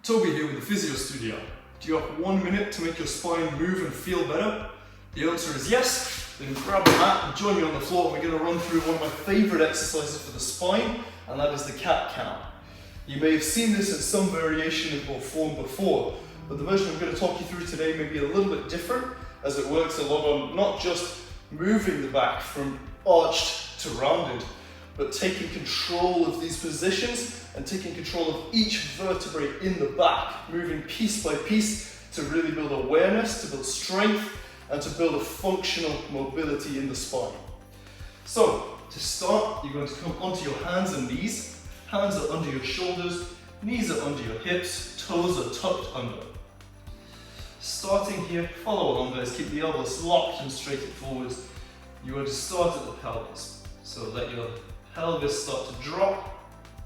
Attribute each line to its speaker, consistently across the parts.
Speaker 1: Toby here with the Physio Studio. Do you have 1 minute to make your spine move and feel better? The answer is yes. Then grab a mat and join me on the floor. We're going to run through one of my favourite exercises for the spine, and that is the cat-cow. You may have seen this in some variation or form before, but the version I'm going to talk you through today may be a little bit different, as it works a lot on not just moving the back from arched to rounded, but taking control of these positions and taking control of each vertebrae in the back, moving piece by piece to really build awareness, to build strength, and to build a functional mobility in the spine. So, to start, you're going to come onto your hands and knees. Hands are under your shoulders, knees are under your hips, toes are tucked under. Starting here, follow along guys, keep the elbows locked and straight forwards. You're going to start at the pelvis. So let your pelvis start to drop.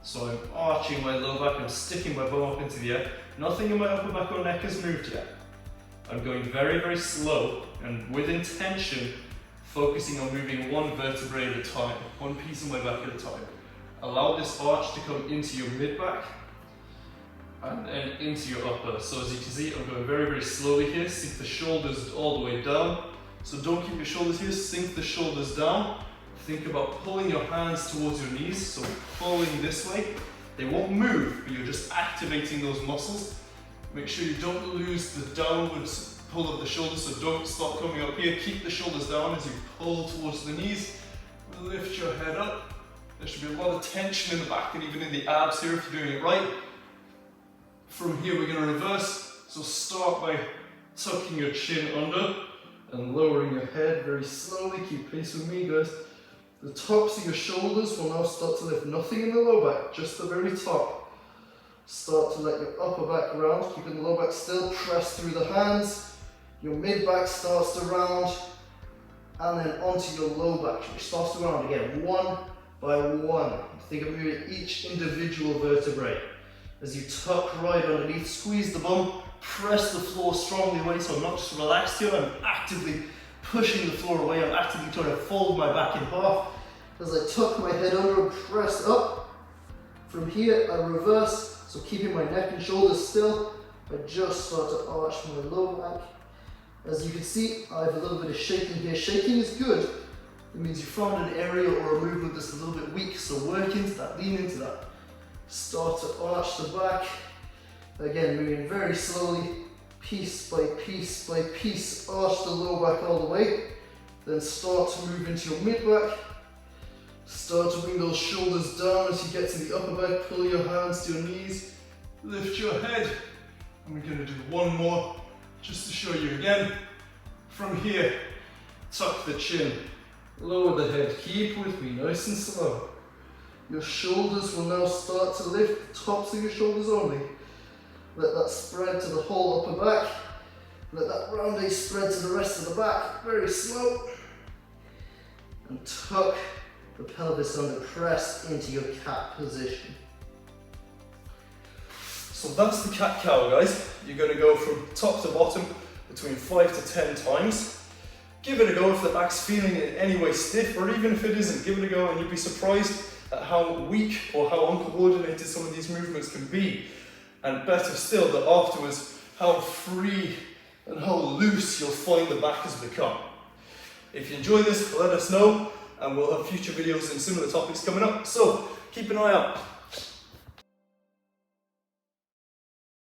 Speaker 1: So I'm arching my lower back, I'm sticking my bum up into the air. Nothing in my upper back or neck has moved yet. I'm going very, very slow and with intention, focusing on moving one vertebrae at a time, one piece of my back at a time. Allow this arch to come into your mid-back and then into your upper. So as you can see, I'm going very, very slowly here. Sink the shoulders all the way down. So don't keep your shoulders here, sink the shoulders down. Think about pulling your hands towards your knees, so pulling this way. They won't move, but you're just activating those muscles. Make sure you don't lose the downwards pull of the shoulders, so don't stop coming up here. Keep the shoulders down as you pull towards the knees. Lift your head up. There should be a lot of tension in the back and even in the abs here if you're doing it right. From here we're going to reverse, so start by tucking your chin under and lowering your head very slowly. Keep pace with me guys. The tops of your shoulders will now start to lift, nothing in the lower back, just the very top. Start to let your upper back round, keeping the lower back still, press through the hands. Your mid back starts to round, and then onto your low back, which starts to round again, one by one. Think of moving each individual vertebrae. As you tuck right underneath, squeeze the bum, press the floor strongly away, so I'm not just relaxed here, I'm actively pushing the floor away. I'm actively trying to fold my back in half. As I tuck my head under and press up. From here, I reverse, so keeping my neck and shoulders still, I just start to arch my lower back. As you can see, I have a little bit of shaking here. Shaking is good. It means you found an area or a movement that's a little bit weak, so work into that, lean into that. Start to arch the back. Again, moving very slowly. Piece by piece by piece, arch the lower back all the way. Then start to move into your mid-back. Start to bring those shoulders down as you get to the upper back. Pull your hands to your knees. Lift your head. And we're going to do one more just to show you again. From here, tuck the chin. Lower the head. Keep with me, nice and slow. Your shoulders will now start to lift, the tops of your shoulders only. Let that spread to the whole upper back. Let that round A spread to the rest of the back. Very slow. And tuck the pelvis under, press into your cat position. So that's the cat-cow, guys. You're going to go from top to bottom between 5 to 10 times. Give it a go if the back's feeling in any way stiff, or even if it isn't, give it a go and you'll be surprised at how weak or how uncoordinated some of these movements can be. And better still, that afterwards, how free and how loose you'll find the back has become. If you enjoy this, let us know, and we'll have future videos in similar topics coming up. So, keep an eye out.